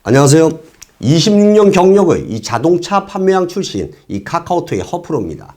안녕하세요. 26년 경력의 이 자동차 판매왕 출신 이 카카오톡의 허프로입니다.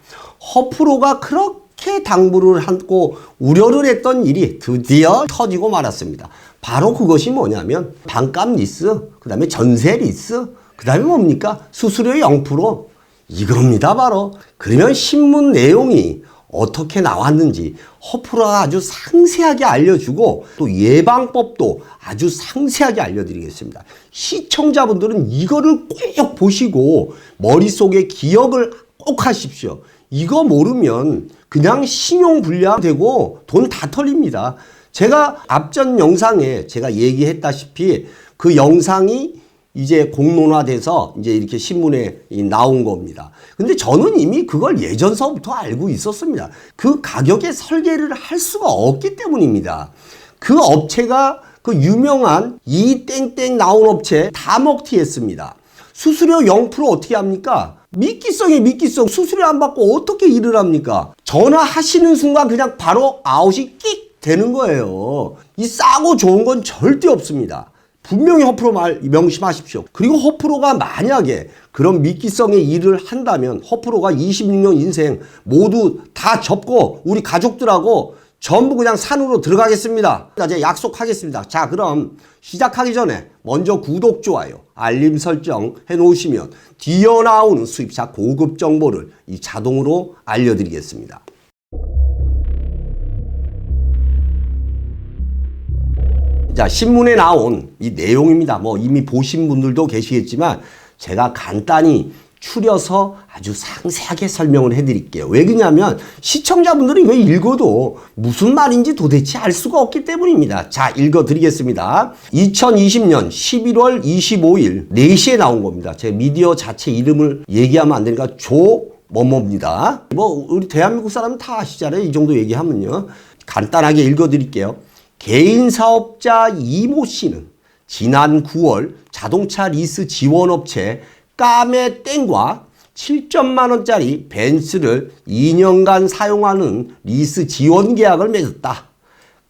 허프로가 그렇게 당부를 하고 우려를 했던 일이 드디어 터지고 말았습니다. 바로 그것이 뭐냐면 반값 리스, 그 다음에 전세 리스, 그 다음에 뭡니까? 수수료 0% 이겁니다 바로. 그러면 신문 내용이 어떻게 나왔는지 허프로가 아주 상세하게 알려주고 또 예방법도 아주 상세하게 알려드리겠습니다. 시청자분들은 이거를 꼭 보시고 머릿속에 기억을 꼭 하십시오. 이거 모르면 그냥 신용불량 되고 돈 다 털립니다. 제가 앞전 영상에 제가 얘기했다시피 그 영상이 이제 공론화돼서 이제 이렇게 신문에 나온 겁니다. 근데 저는 이미 그걸 예전서부터 알고 있었습니다. 그 가격에 설계를 할 수가 없기 때문입니다. 그 업체가 그 유명한 이 땡땡 나온 업체 다먹튀했습니다. 수수료 0% 어떻게 합니까? 미끼성이 미끼성. 수수료 안 받고 어떻게 일을 합니까? 전화하시는 순간 그냥 바로 아웃이 끽 되는 거예요. 이 싸고 좋은 건 절대 없습니다. 분명히 허프로 명심하십시오. 그리고 허프로가 만약에 그런 미끼성의 일을 한다면 허프로가 26년 인생 모두 다 접고 우리 가족들하고 전부 그냥 산으로 들어가겠습니다. 제가 약속하겠습니다. 자, 그럼 시작하기 전에 먼저 구독, 좋아요, 알림 설정 해놓으시면 뒤에 나오는 수입차 고급 정보를 이 자동으로 알려드리겠습니다. 자, 신문에 나온 이 내용입니다. 뭐 이미 보신 분들도 계시겠지만 제가 간단히 추려서 아주 상세하게 설명을 해드릴게요. 왜 그러냐면 시청자분들이 이거 읽어도 무슨 말인지 도대체 알 수가 없기 때문입니다. 자, 읽어드리겠습니다. 2020년 11월 25일 4시에 나온 겁니다. 제 미디어 자체 이름을 얘기하면 안 되니까 뭐뭐입니다. 뭐 우리 대한민국 사람은 다 아시잖아요. 이 정도 얘기하면요. 간단하게 읽어드릴게요. 개인 사업자 이모 씨는 지난 9월 자동차 리스 지원업체 까메땡과 7천만 원짜리 벤츠를 2년간 사용하는 리스 지원 계약을 맺었다.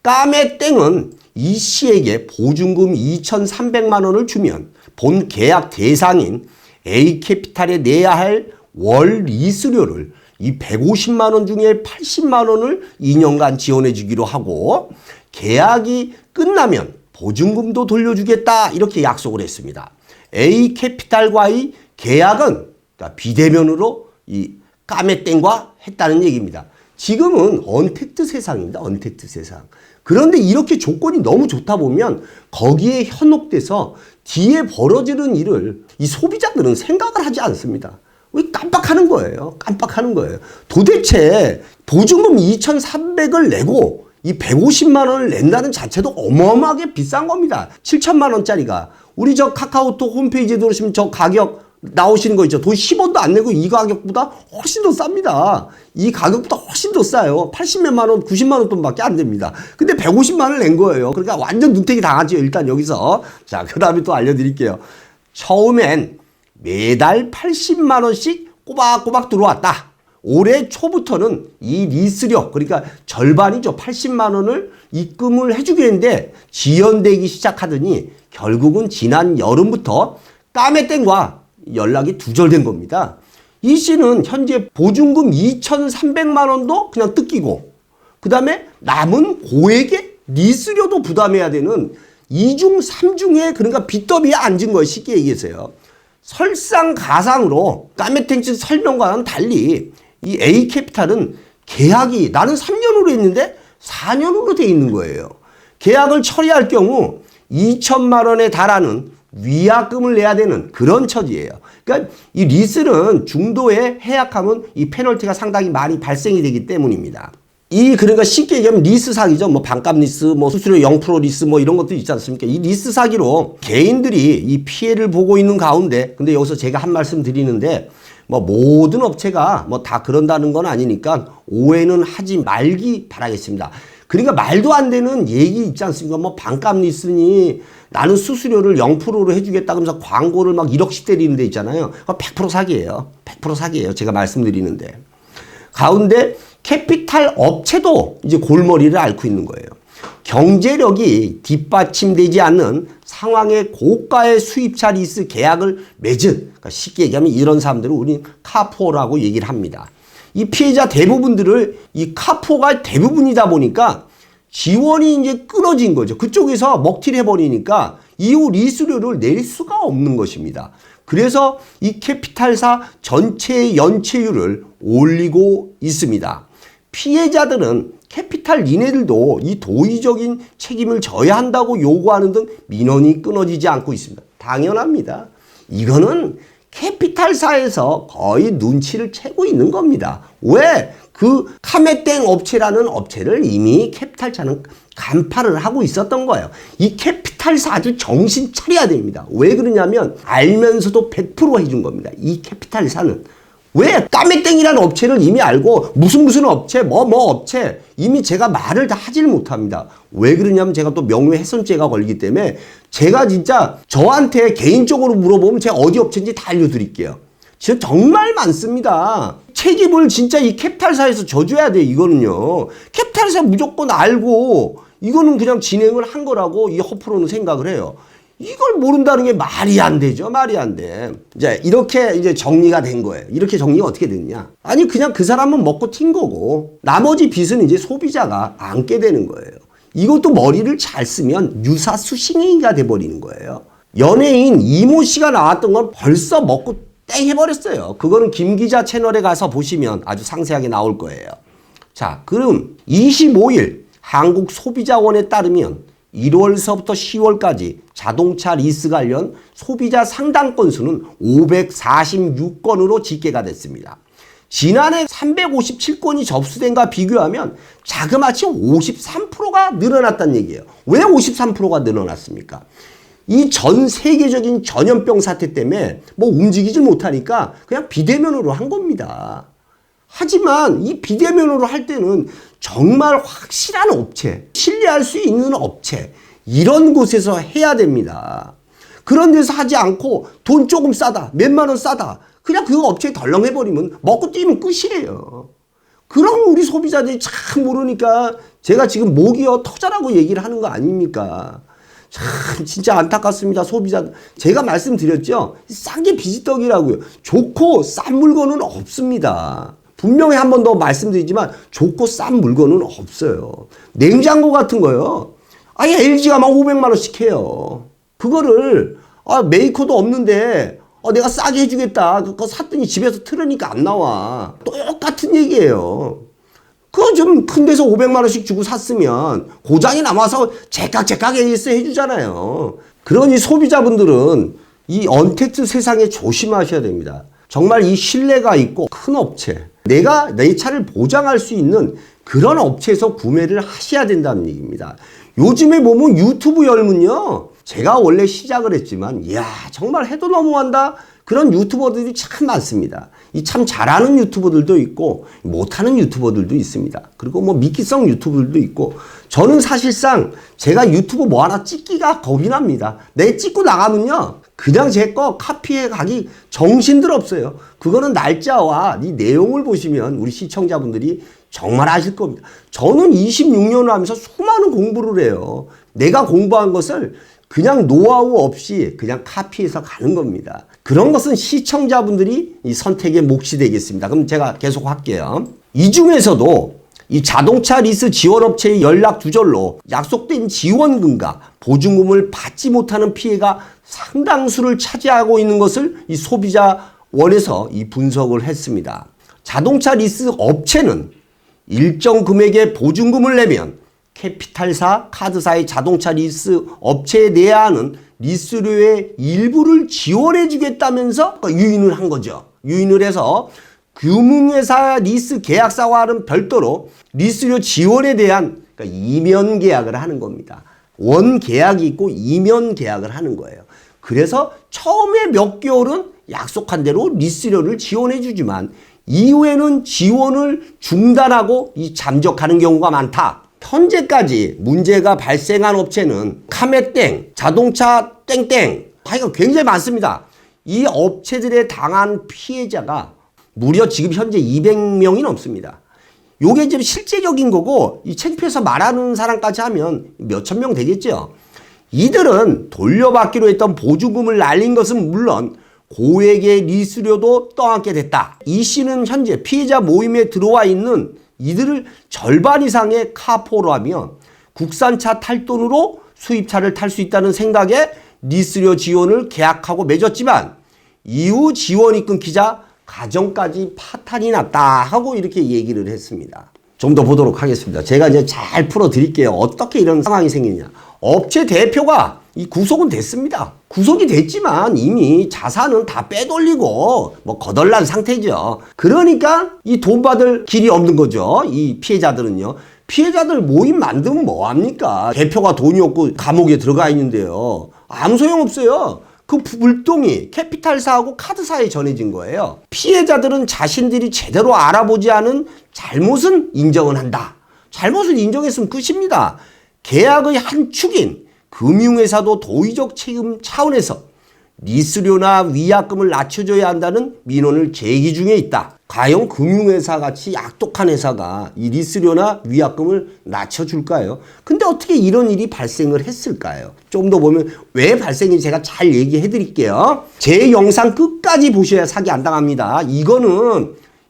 까메땡은 이 씨에게 보증금 2,300만 원을 주면 본 계약 대상인 A캐피탈에 내야 할 월 리스료를 이 150만 원 중에 80만 원을 2년간 지원해 주기로 하고 계약이 끝나면 보증금도 돌려주겠다 이렇게 약속을 했습니다. A캐피탈과의 계약은 그러니까 비대면으로 이 까메땡과 했다는 얘기입니다. 지금은 언택트 세상입니다. 언택트 세상. 그런데 이렇게 조건이 너무 좋다 보면 거기에 현혹돼서 뒤에 벌어지는 일을 이 소비자들은 생각을 하지 않습니다. 왜 깜빡하는 거예요. 깜빡하는 거예요. 도대체 보증금 2,300을 내고 이 150만 원을 낸다는 자체도 어마어마하게 비싼 겁니다. 7천만 원짜리가 우리 저 카카오톡 홈페이지에 들어오시면 저 가격 나오시는 거 있죠. 돈 10원도 안 내고 이 가격보다 훨씬 더 쌉니다. 이 가격보다 훨씬 더 싸요. 80몇만 원, 90만 원 돈밖에 안 됩니다. 근데 150만 원을 낸 거예요. 그러니까 완전 눈탱이 당하죠. 일단 여기서. 자, 그 다음에 또 알려드릴게요. 처음엔 매달 80만 원씩 꼬박꼬박 들어왔다. 올해 초부터는 이 리스료, 그러니까 절반이죠. 80만 원을 입금을 해주겠는데 지연되기 시작하더니 결국은 지난 여름부터 까메땡과 연락이 두절된 겁니다. 이 씨는 현재 보증금 2,300만 원도 그냥 뜯기고 그 다음에 남은 고액의 리스료도 부담해야 되는 2중 3중에 그러니까 빚더미에 앉은 거예요. 쉽게 얘기해서요. 설상가상으로 까메땡 측 설명과는 달리 이 A캐피탈은 계약이 나는 3년으로 했는데 4년으로 돼 있는 거예요. 계약을 처리할 경우 2천만 원에 달하는 위약금을 내야 되는 그런 처지예요. 그러니까 이 리스는 중도에 해약하면 이 페널티가 상당히 많이 발생이 되기 때문입니다. 그러니까 쉽게 얘기하면 리스 사기죠. 뭐 반값 리스, 뭐 수수료 0% 리스 뭐 이런 것도 있지 않습니까? 이 리스 사기로 개인들이 이 피해를 보고 있는 가운데 근데 여기서 제가 한 말씀 드리는데 뭐 모든 업체가 뭐 다 그런다는 건 아니니까 오해는 하지 말기 바라겠습니다. 그러니까 말도 안 되는 얘기 있지 않습니까? 뭐 반값 리스니 나는 수수료를 0%로 해주겠다 그러면서 광고를 막 1억씩 때리는 데 있잖아요. 100% 사기예요. 100% 사기예요. 제가 말씀드리는데. 가운데 캐피탈 업체도 이제 골머리를 앓고 있는 거예요. 경제력이 뒷받침되지 않는 상황에 고가의 수입차 리스 계약을 맺은, 그러니까 쉽게 얘기하면 이런 사람들을 우리는 카포라고 얘기를 합니다. 이 피해자 대부분들을 이 카포가 대부분이다 보니까 지원이 이제 끊어진 거죠. 그쪽에서 먹튀를 해버리니까 이후 리수료를 낼 수가 없는 것입니다. 그래서 이 캐피탈사 전체의 연체율을 올리고 있습니다. 피해자들은 캐피탈 니네들도 이 도의적인 책임을 져야 한다고 요구하는 등 민원이 끊어지지 않고 있습니다. 당연합니다. 이거는 캐피탈사에서 거의 눈치를 채고 있는 겁니다. 왜? 그 카메땡 업체라는 업체를 이미 캐피탈사는 간파를 하고 있었던 거예요. 이 캐피탈사 아주 정신 차려야 됩니다. 왜 그러냐면 알면서도 100% 해준 겁니다. 이 캐피탈사는. 왜? 까메땡이라는 업체를 이미 알고 무슨 업체 뭐 업체 이미 제가 말을 다 하질 못합니다. 왜 그러냐면 제가 또 명예훼손죄가 걸리기 때문에 제가 진짜 저한테 개인적으로 물어보면 제가 어디 업체인지 다 알려드릴게요. 진짜 정말 많습니다. 책임을 진짜 이 캐피탈사에서 져줘야 돼. 이거는요. 캐피탈사 무조건 알고 이거는 그냥 진행을 한 거라고 이 허프로는 생각을 해요. 이걸 모른다는 게 말이 안 되죠. 말이 안 돼. 이제 이렇게 이제 정리가 된 거예요. 이렇게 정리가 어떻게 됐냐? 아니 그냥 그 사람은 먹고 튄 거고 나머지 빚은 이제 소비자가 안게 되는 거예요. 이것도 머리를 잘 쓰면 유사수신행위가 돼버리는 거예요. 연예인 이모 씨가 나왔던 건 벌써 먹고 땡 해버렸어요. 그거는 김 기자 채널에 가서 보시면 아주 상세하게 나올 거예요. 자, 그럼 25일 한국소비자원에 따르면 1월서부터 10월까지 자동차 리스 관련 소비자 상담 건수는 546건으로 집계가 됐습니다. 지난해 357건이 접수된과 비교하면 자그마치 53%가 늘어났다는 얘기예요. 왜 53%가 늘어났습니까? 이 전 세계적인 전염병 사태 때문에 뭐 움직이질 못하니까 그냥 비대면으로 한 겁니다. 하지만 이 비대면으로 할 때는 정말 확실한 업체, 신뢰할 수 있는 업체 이런 곳에서 해야 됩니다. 그런 데서 하지 않고 돈 조금 싸다, 몇만 원 싸다 그냥 그 업체에 덜렁해버리면 먹고 뛰면 끝이에요. 그럼 우리 소비자들이 참 모르니까 제가 지금 목이요 터져라고 얘기를 하는 거 아닙니까? 참 진짜 안타깝습니다. 소비자들. 제가 말씀드렸죠. 싼 게 비지떡이라고요. 좋고 싼 물건은 없습니다. 분명히 한 번 더 말씀드리지만 좋고 싼 물건은 없어요. 냉장고 같은 거요. 아예 LG가 막 500만 원씩 해요. 그거를 메이커도 없는데 내가 싸게 해주겠다. 그거 샀더니 집에서 틀으니까 안 나와. 똑같은 얘기예요. 그거 좀 큰 데서 500만 원씩 주고 샀으면 고장이 남아서 제깍 AS 해주잖아요. 그러니 소비자분들은 이 언택트 세상에 조심하셔야 됩니다. 정말 이 신뢰가 있고 큰 업체, 내가 내 차를 보장할 수 있는 그런 업체에서 구매를 하셔야 된다는 얘기입니다. 요즘에 보면 유튜브 열면요. 제가 원래 시작을 했지만 이야 정말 해도 너무한다. 그런 유튜버들이 참 많습니다. 이 참 잘하는 유튜버들도 있고 못하는 유튜버들도 있습니다. 그리고 뭐 미끼성 유튜버들도 있고 저는 사실상 제가 유튜브 뭐 하나 찍기가 겁이 납니다. 내 찍고 나가면요. 그냥 제 거 카피해 가기 정신들 없어요. 그거는 날짜와 이 내용을 보시면 우리 시청자분들이 정말 아실 겁니다. 저는 26년을 하면서 수많은 공부를 해요. 내가 공부한 것을 그냥 노하우 없이 그냥 카피해서 가는 겁니다. 그런 것은 시청자분들이 이 선택의 몫이 되겠습니다. 그럼 제가 계속 할게요. 이 중에서도 이 자동차 리스 지원업체의 연락 두절로 약속된 지원금과 보증금을 받지 못하는 피해가 상당수를 차지하고 있는 것을 이 소비자원에서 이 분석을 했습니다. 자동차 리스 업체는 일정 금액의 보증금을 내면 캐피탈사, 카드사의 자동차 리스 업체에 내야 하는 리스료의 일부를 지원해 주겠다면서 유인을 한 거죠. 유인을 해서 금융회사 리스 계약사와는 별도로 리스료 지원에 대한 이면 계약을 하는 겁니다. 원 계약이 있고 이면 계약을 하는 거예요. 그래서 처음에 몇 개월은 약속한 대로 리스료를 지원해 주지만 이후에는 지원을 중단하고 이 잠적하는 경우가 많다. 현재까지 문제가 발생한 업체는 카메땡, 자동차 땡땡, 하여간 굉장히 많습니다. 이 업체들에 당한 피해자가 무려 지금 현재 200명이 넘습니다. 요게 이제 실제적인 거고, 이 창피해서 말하는 사람까지 하면 몇천 명 되겠죠. 이들은 돌려받기로 했던 보조금을 날린 것은 물론 고액의 리수료도 떠안게 됐다. 이 씨는 현재 피해자 모임에 들어와 있는 이들을 절반 이상의 카포로하며 국산차 탈 돈으로 수입차를 탈 수 있다는 생각에 리수료 지원을 계약하고 맺었지만 이후 지원이 끊기자 가정까지 파탄이 났다 하고 이렇게 얘기를 했습니다. 좀 더 보도록 하겠습니다. 제가 이제 잘 풀어드릴게요. 어떻게 이런 상황이 생기냐. 업체 대표가 이 구속은 됐습니다. 구속이 됐지만 이미 자산은 다 빼돌리고 뭐 거덜난 상태죠. 그러니까 이 돈 받을 길이 없는 거죠. 이 피해자들은요. 피해자들 모임 만들면 뭐합니까? 대표가 돈이 없고 감옥에 들어가 있는데요. 아무 소용없어요. 그 물동이 캐피탈사하고 카드사에 전해진 거예요. 피해자들은 자신들이 제대로 알아보지 않은 잘못은 인정은 한다. 잘못을 인정했으면 끝입니다. 계약의 한 축인 금융회사도 도의적 책임 차원에서 리수료나 위약금을 낮춰줘야 한다는 민원을 제기 중에 있다. 과연 금융회사 같이 악독한 회사가 이 리수료나 위약금을 낮춰줄까요? 근데 어떻게 이런 일이 발생을 했을까요? 좀 더 보면 왜 발생인지 제가 잘 얘기해 드릴게요. 제 영상 끝까지 보셔야 사기 안 당합니다.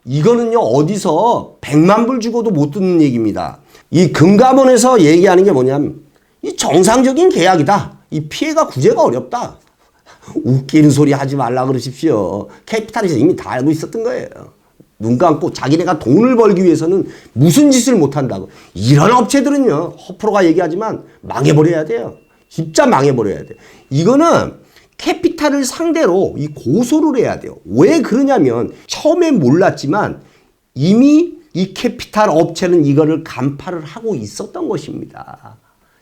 이거는요 어디서 100만 불 주고도 못 듣는 얘기입니다. 이 금감원에서 얘기하는 게 뭐냐면 이 정상적인 계약이다. 이 피해가 구제가 어렵다. 웃기는 소리 하지 말라 그러십시오. 캐피탈에서 이미 다 알고 있었던 거예요. 눈 감고 자기네가 돈을 벌기 위해서는 무슨 짓을 못한다고. 이런 업체들은요. 허프로가 얘기하지만 망해버려야 돼요. 진짜 망해버려야 돼요. 이거는 캐피탈을 상대로 이 고소를 해야 돼요. 왜 그러냐면 처음엔 몰랐지만 이미 이 캐피탈 업체는 이거를 간파를 하고 있었던 것입니다.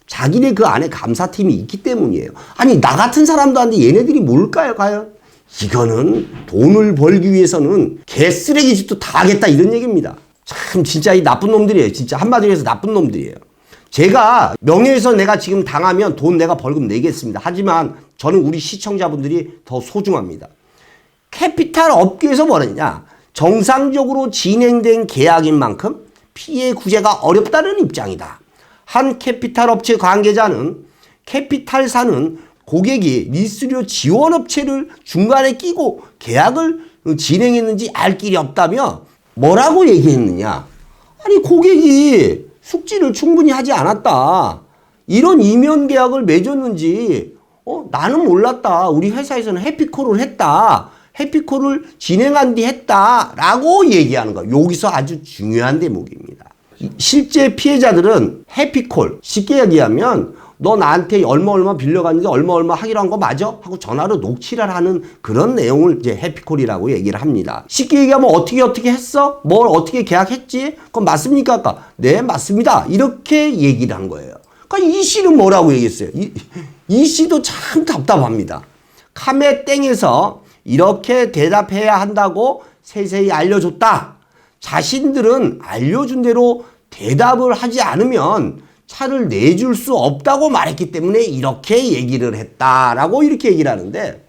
자기네 그 안에 감사팀이 있기 때문이에요. 아니 나 같은 사람도 한데 얘네들이 뭘까요 과연? 이거는 돈을 벌기 위해서는 개쓰레기짓도 다 하겠다 이런 얘기입니다. 참 진짜 이 나쁜 놈들이에요. 진짜 한마디로 해서 나쁜 놈들이에요. 제가 명예훼손 내가 지금 당하면 돈 내가 벌금 내겠습니다. 하지만 저는 우리 시청자분들이 더 소중합니다. 캐피탈 업계에서 뭐랬냐? 정상적으로 진행된 계약인 만큼 피해 구제가 어렵다는 입장이다. 한 캐피탈 업체 관계자는 캐피탈사는 고객이 리수료 지원 업체를 중간에 끼고 계약을 진행했는지 알 길이 없다며 뭐라고 얘기했느냐. 아니 고객이 숙지를 충분히 하지 않았다. 이런 이면 계약을 맺었는지 나는 몰랐다. 우리 회사에서는 해피콜을 했다. 해피콜을 진행한 뒤 했다. 라고 얘기하는 거예요. 여기서 아주 중요한 대목입니다. 실제 피해자들은 해피콜, 쉽게 얘기하면 너 나한테 얼마 빌려갔는데 얼마 하기로 한 거 맞아? 하고 전화로 녹취를 하는 그런 내용을 이제 해피콜이라고 얘기를 합니다. 쉽게 얘기하면 어떻게 했어? 뭘 어떻게 계약했지? 그건 맞습니까? 아까 네 맞습니다. 이렇게 얘기를 한 거예요. 그러니까 이 씨는 뭐라고 얘기했어요? 이 씨도 참 답답합니다. 카메땡에서 이렇게 대답해야 한다고 세세히 알려줬다. 자신들은 알려준 대로 대답을 하지 않으면 차를 내줄 수 없다고 말했기 때문에 이렇게 얘기를 했다라고 이렇게 얘기를 하는데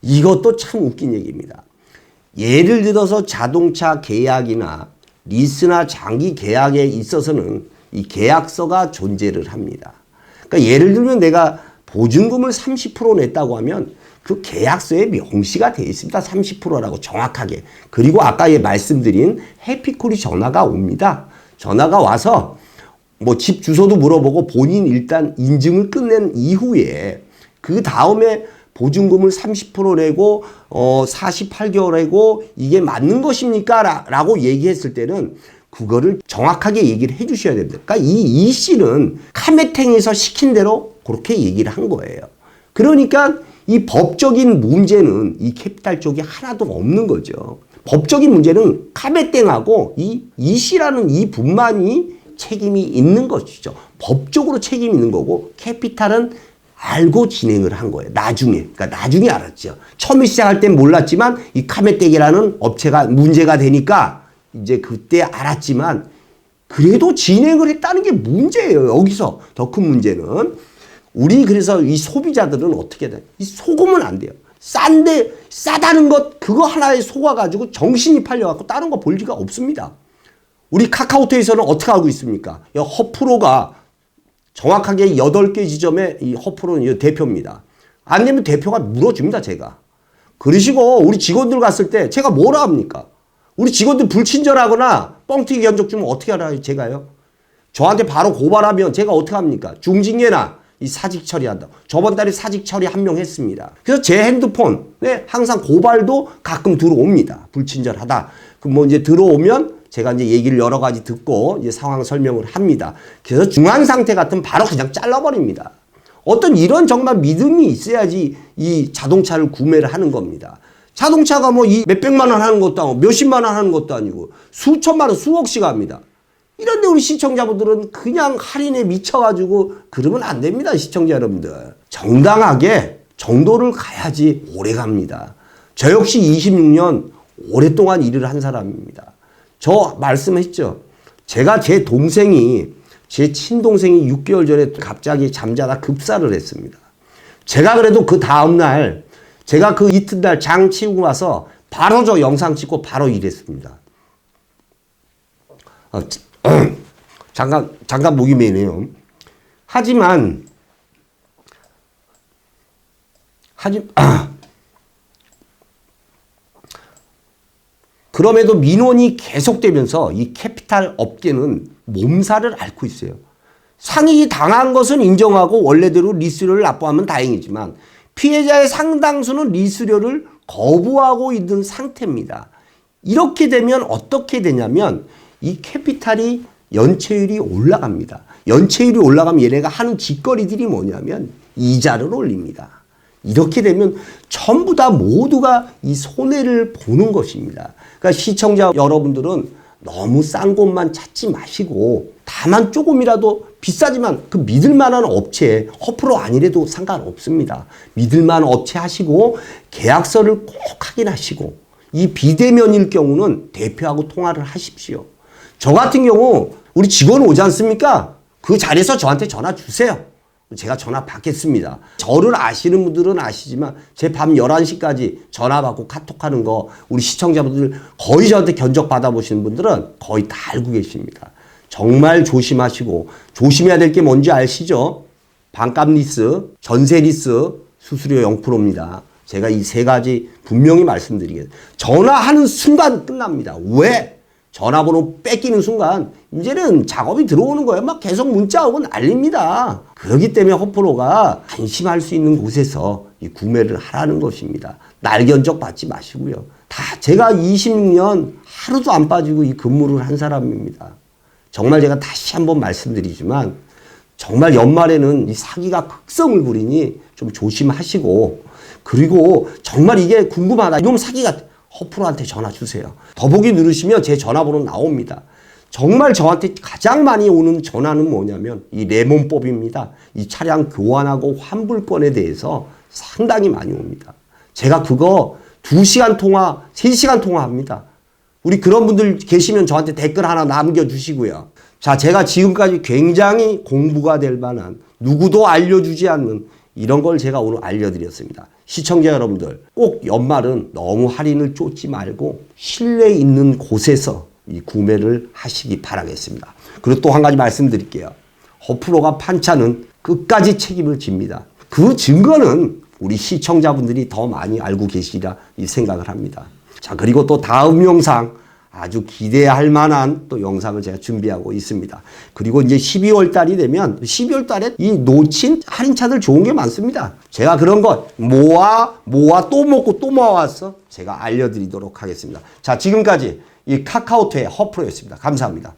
이것도 참 웃긴 얘기입니다. 예를 들어서 자동차 계약이나 리스나 장기 계약에 있어서는 이 계약서가 존재를 합니다. 그러니까 예를 들면 내가 보증금을 30% 냈다고 하면 그 계약서에 명시가 되어 있습니다. 30%라고 정확하게. 그리고 아까 말씀드린 해피콜이 전화가 옵니다. 전화가 와서 뭐 집 주소도 물어보고 본인 일단 인증을 끝낸 이후에 그 다음에 보증금을 30% 내고 48개월 내고 이게 맞는 것입니까? 라고 얘기했을 때는 그거를 정확하게 얘기를 해 주셔야 됩니다. 그러니까 이 씨는 카메탱에서 시킨 대로 그렇게 얘기를 한 거예요. 그러니까 이 법적인 문제는 이 캐피탈 쪽에 하나도 없는 거죠. 법적인 문제는 카메땡하고 이 씨라는 이 분만이 책임이 있는 것이죠. 법적으로 책임이 있는 거고 캐피탈은 알고 진행을 한 거예요. 나중에. 그러니까 나중에 알았죠. 처음에 시작할 땐 몰랐지만 이 카메땡이라는 업체가 문제가 되니까 이제 그때 알았지만 그래도 진행을 했다는 게 문제예요. 여기서 더 큰 문제는. 우리 그래서 이 소비자들은 어떻게 돼? 이 속으면 안 돼요. 싼데 싸다는 것 그거 하나에 속아가지고 정신이 팔려갖고 다른 거 볼 리가 없습니다. 우리 카카오톡에서는 어떻게 알고 있습니까? 허프로가 정확하게 8개 지점의 이 허프로는 대표입니다. 안 되면 대표가 물어줍니다, 제가. 그러시고 우리 직원들 갔을 때 제가 뭐라 합니까? 우리 직원들 불친절하거나 뻥튀기 견적 주면 어떻게 알아요, 제가요? 저한테 바로 고발하면 제가 어떻게 합니까? 중징계나 이 사직 처리한다. 저번 달에 사직 처리 한 명 했습니다. 그래서 제 핸드폰에 항상 고발도 가끔 들어옵니다. 불친절하다. 그럼 뭐 이제 들어오면 제가 이제 얘기를 여러 가지 듣고 이제 상황 설명을 합니다. 그래서 중한 상태 같으면 바로 그냥 잘라버립니다. 어떤 이런 정말 믿음이 있어야지 이 자동차를 구매를 하는 겁니다. 자동차가 뭐 이 몇백만 원 하는 것도 아니고 몇십만 원 하는 것도 아니고 수천만 원, 수억씩 합니다. 이런데 우리 시청자분들은 그냥 할인에 미쳐가지고 그러면 안 됩니다. 시청자 여러분들. 정당하게 정도를 가야지 오래 갑니다. 저 역시 26년 오랫동안 일을 한 사람입니다. 저 말씀했죠. 제가 제 친동생이 6개월 전에 갑자기 잠자다 급사를 했습니다. 제가 그래도 그 다음날 제가 그 이튿날 장 치우고 와서 바로 저 영상 찍고 바로 일했습니다. 잠깐 목이 메네요. 하지만 그럼에도 민원이 계속되면서 이 캐피탈 업계는 몸살을 앓고 있어요. 상익이 당한 것은 인정하고 원래대로 리수료를 납부하면 다행이지만 피해자의 상당수는 리수료를 거부하고 있는 상태입니다. 이렇게 되면 어떻게 되냐면 이 캐피탈이 연체율이 올라갑니다. 연체율이 올라가면 얘네가 하는 짓거리들이 뭐냐면 이자를 올립니다. 이렇게 되면 전부 다 모두가 이 손해를 보는 것입니다. 그러니까 시청자 여러분들은 너무 싼 곳만 찾지 마시고 다만 조금이라도 비싸지만 그 믿을만한 업체, 허프로 아니래도 상관없습니다. 믿을만한 업체 하시고 계약서를 꼭 확인하시고 이 비대면일 경우는 대표하고 통화를 하십시오. 저 같은 경우 우리 직원 오지 않습니까? 그 자리에서 저한테 전화 주세요. 제가 전화 받겠습니다. 저를 아시는 분들은 아시지만 제 밤 11시까지 전화 받고 카톡하는 거 우리 시청자분들 거의 저한테 견적 받아보시는 분들은 거의 다 알고 계십니다. 정말 조심하시고 조심해야 될 게 뭔지 아시죠? 반값 리스, 전세 리스, 수수료 0%입니다. 제가 이 세 가지 분명히 말씀드리겠습니다. 전화하는 순간 끝납니다. 왜? 전화번호 뺏기는 순간 이제는 작업이 들어오는 거예요. 막 계속 문자 오고 난립니다. 그렇기 때문에 허프로가 안심할 수 있는 곳에서 이 구매를 하라는 것입니다. 날견적 받지 마시고요. 다 제가 26년 하루도 안 빠지고 이 근무를 한 사람입니다. 정말 제가 다시 한번 말씀드리지만 정말 연말에는 이 사기가 극성을 부리니 좀 조심하시고 그리고 정말 이게 궁금하다. 이놈 사기가 허프로한테 전화 주세요. 더보기 누르시면 제 전화번호 나옵니다. 정말 저한테 가장 많이 오는 전화는 뭐냐면 이 레몬법입니다. 이 차량 교환하고 환불권에 대해서 상당히 많이 옵니다. 제가 그거 2시간 통화, 3시간 통화합니다. 우리 그런 분들 계시면 저한테 댓글 하나 남겨주시고요. 자, 제가 지금까지 굉장히 공부가 될 만한 누구도 알려주지 않는 이런 걸 제가 오늘 알려드렸습니다. 시청자 여러분들 꼭 연말은 너무 할인을 쫓지 말고 신뢰 있는 곳에서 이 구매를 하시기 바라겠습니다. 그리고 또 한 가지 말씀드릴게요. 허프로가 판차는 끝까지 책임을 집니다. 그 증거는 우리 시청자분들이 더 많이 알고 계시리라 이 생각을 합니다. 자, 그리고 또 다음 영상 아주 기대할 만한 또 영상을 제가 준비하고 있습니다. 그리고 이제 12월 달이 되면 12월 달에 이 놓친 할인차들 좋은 게 많습니다. 제가 그런 거 모아 또 먹고 또 모아왔어. 제가 알려드리도록 하겠습니다. 자, 지금까지 이 카카오톡의 허프로였습니다. 감사합니다.